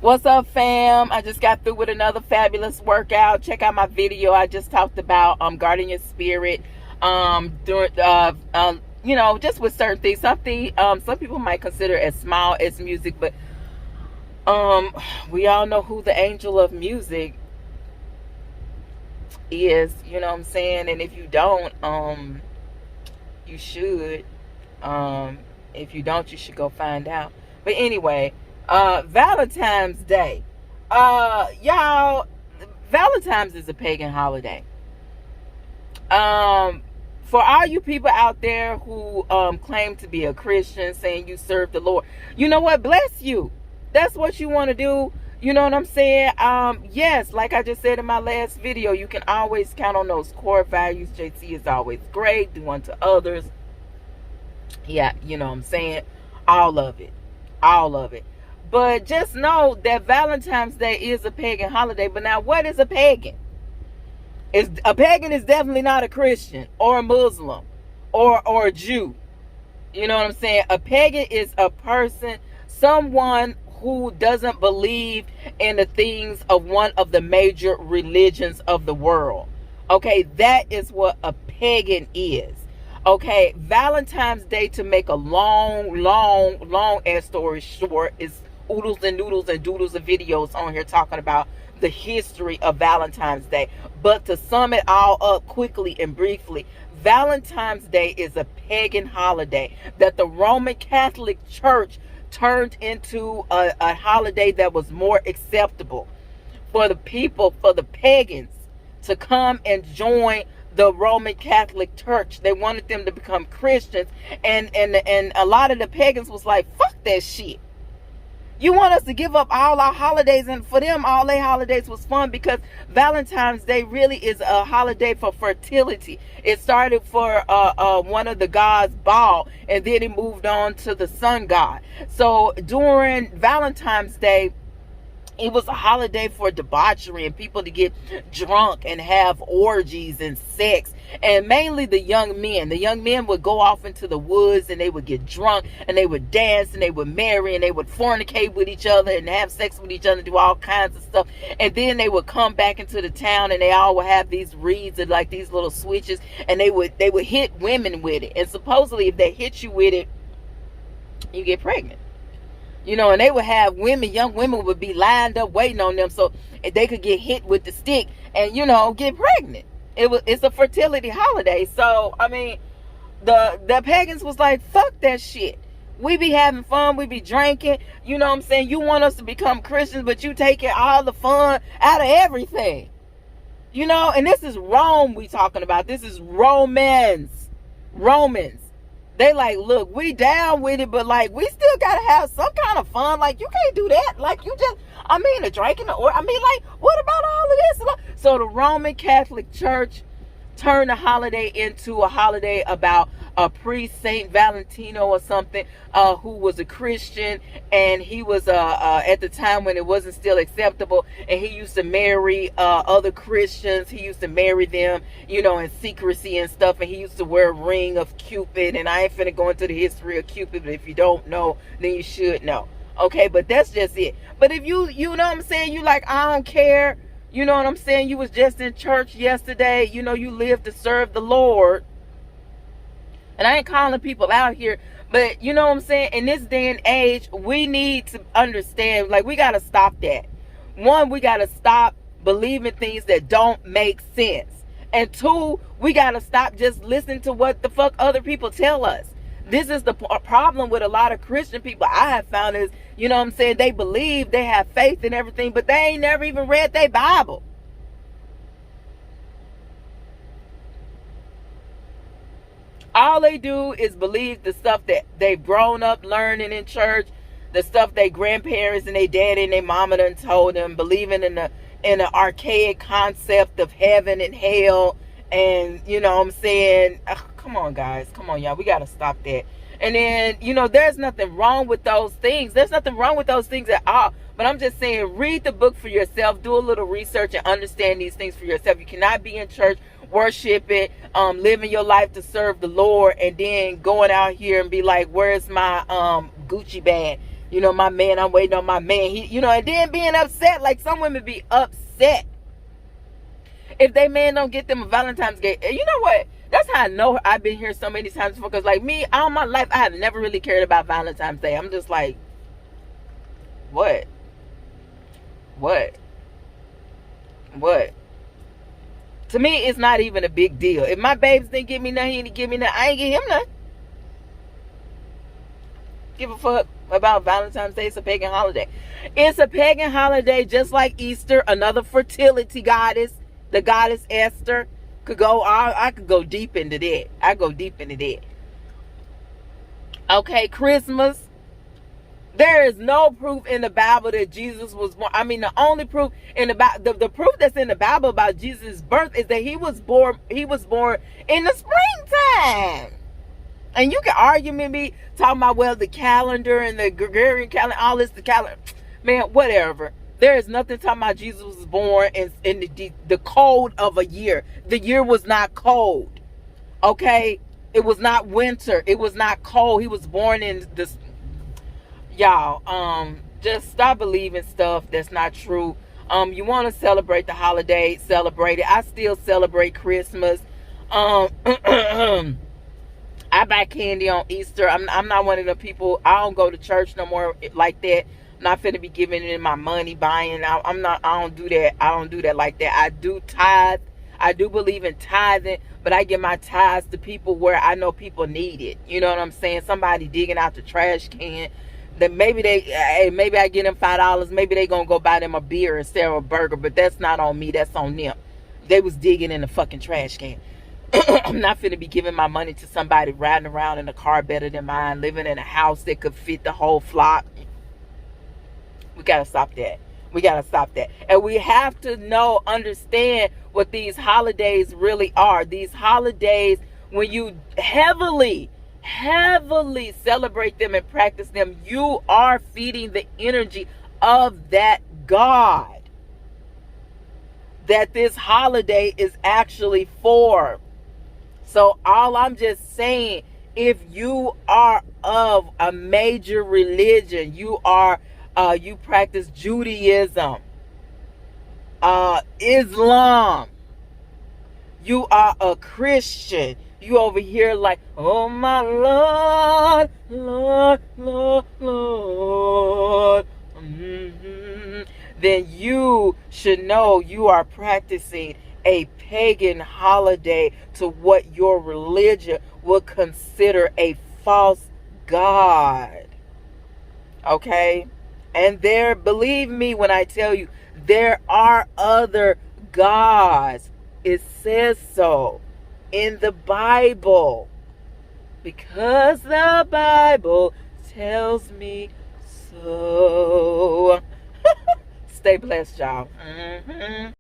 What's up, fam? I just got through with another fabulous workout. Check out my video. I just talked about guarding your spirit. During just with certain things. Some people might consider as small as music, but we all know who the angel of music is. You know what I'm saying? And if you don't, you should. If you don't, you should go find out. But anyway, Valentine's Day. Y'all, Valentine's is a pagan holiday. For all you people out there who claim to be a Christian, saying you serve the Lord, you know what? Bless you. That's what you want to do. You know what I'm saying? Yes, like I just said in my last video, you can always count on those core values. JC is always great. Do unto others. Yeah, you know what I'm saying? All of it. All of it. But just know that Valentine's Day is a pagan holiday. But now, what is a pagan? A pagan is definitely not a Christian or a Muslim or a Jew. You know what I'm saying? A pagan is a person, someone who doesn't believe in the things of one of the major religions of the world. Okay, that is what a pagan is. Okay, Valentine's Day, to make a long ass story short, is oodles and noodles and doodles of videos on here talking about the history of Valentine's Day. But to sum it all up quickly and briefly, Valentine's Day is a pagan holiday that the Roman Catholic Church turned into a holiday that was more acceptable for the people, for the pagans to come and join the Roman Catholic Church. They wanted them to become Christians, and a lot of the pagans was like, fuck that shit. You want us to give up all our holidays? And for them, all their holidays was fun, because Valentine's Day really is a holiday for fertility. It started for one of the gods, Baal, and then it moved on to the sun god. So during Valentine's Day, it was a holiday for debauchery and people to get drunk and have orgies and sex. And mainly the young men. The young men would go off into the woods and they would get drunk and they would dance and they would marry and they would fornicate with each other and have sex with each other and do all kinds of stuff. And then they would come back into the town and they all would have these reeds and like these little switches, and they would hit women with it. And supposedly if they hit you with it, you get pregnant. You know, and they would have women, young women would be lined up waiting on them so they could get hit with the stick and, you know, get pregnant. It's a fertility holiday. So, I mean, the pagans was like, fuck that shit. We be having fun. We be drinking. You know what I'm saying? You want us to become Christians, but you taking all the fun out of everything. You know, and this is Rome we talking about. This is Romans. They like, look, we down with it, but like, we still gotta have some kind of fun. Like, you can't do that. Like, you just, I mean, the drinking, or I mean, like, what about all of this? So the Roman Catholic Church turned the holiday into a holiday about a priest, Saint Valentino or something, who was a Christian, and he was at the time when it wasn't still acceptable, and he used to marry other Christians. He used to marry them, you know, in secrecy and stuff, and he used to wear a ring of Cupid. And I ain't finna go into the history of Cupid, but if you don't know, then you should know. Okay, but that's just it. But if you know what I'm saying, you like, I don't care. You know what I'm saying? You was just in church yesterday. You know, you live to serve the Lord. And I ain't calling people out here, but you know what I'm saying? In this day and age, we need to understand, like, we got to stop that. One, we got to stop believing things that don't make sense. And two, we got to stop just listening to what the fuck other people tell us. This is the problem with a lot of Christian people I have found is, you know what I'm saying, they believe, they have faith and everything, but they ain't never even read their Bible. All they do is believe the stuff that they've grown up learning in church, the stuff their grandparents and their daddy and their mama done told them, believing in the archaic concept of heaven and hell. And, you know what I'm saying, come on, guys. Come on, y'all. We got to stop that. And then, you know, there's nothing wrong with those things. There's nothing wrong with those things at all. But I'm just saying, read the book for yourself. Do a little research and understand these things for yourself. You cannot be in church, worship it, living your life to serve the Lord, and then going out here and be like, where's my Gucci bag? You know, my man, I'm waiting on my man. He, you know, and then being upset. Like, some women be upset if they man don't get them a Valentine's gift. You know what? That's how I know I've been here so many times before. Because, like, me, all my life, I have never really cared about Valentine's Day. I'm just like, what? What? What? To me, it's not even a big deal. If my babes didn't give me nothing, he didn't give me nothing, I ain't give him nothing. Give a fuck about Valentine's Day. It's a pagan holiday. It's a pagan holiday just like Easter, another fertility goddess. The goddess Esther could go. I could go deep into that. I go deep into that. Okay, Christmas. There is no proof in the Bible that Jesus was born. I mean, the only proof in the Bible, the proof that's in the Bible about Jesus' birth is that he was born in the springtime. And you can argue with me talking about, well, the calendar and the Gregorian calendar, all this, the calendar. Man, whatever. There is nothing talking about Jesus was born in the cold of a year. The year was not cold. Okay? It was not winter. It was not cold. He was born in this. Y'all, just stop believing stuff that's not true. You want to celebrate the holiday, celebrate it. I still celebrate Christmas. I buy candy on Easter. I'm not one of the people. I don't go to church no more like that. I'm not finna be giving in my money, buying. I don't do that. I don't do that like that. I do tithe. I do believe in tithing, but I give my tithes to people where I know people need it. You know what I'm saying? Somebody digging out the trash can. That maybe I get them $5. Maybe they gonna go buy them a beer and sell a burger, but that's not on me. That's on them. They was digging in the fucking trash can. I'm not finna be giving my money to somebody riding around in a car better than mine, living in a house that could fit the whole flock. We gotta stop that. We gotta stop that. And we have to understand what these holidays really are. These holidays, when you heavily celebrate them and practice them, you are feeding the energy of that God that this holiday is actually for. So all I'm just saying, if you are of a major religion, you practice Judaism, Islam, you are a Christian, you over here like, oh my Lord, Lord, Lord, Lord. Then you should know you are practicing a pagan holiday to what your religion would consider a false god. Okay? And believe me when I tell you, there are other gods. It says so in the Bible, because the Bible tells me so. Stay blessed, y'all.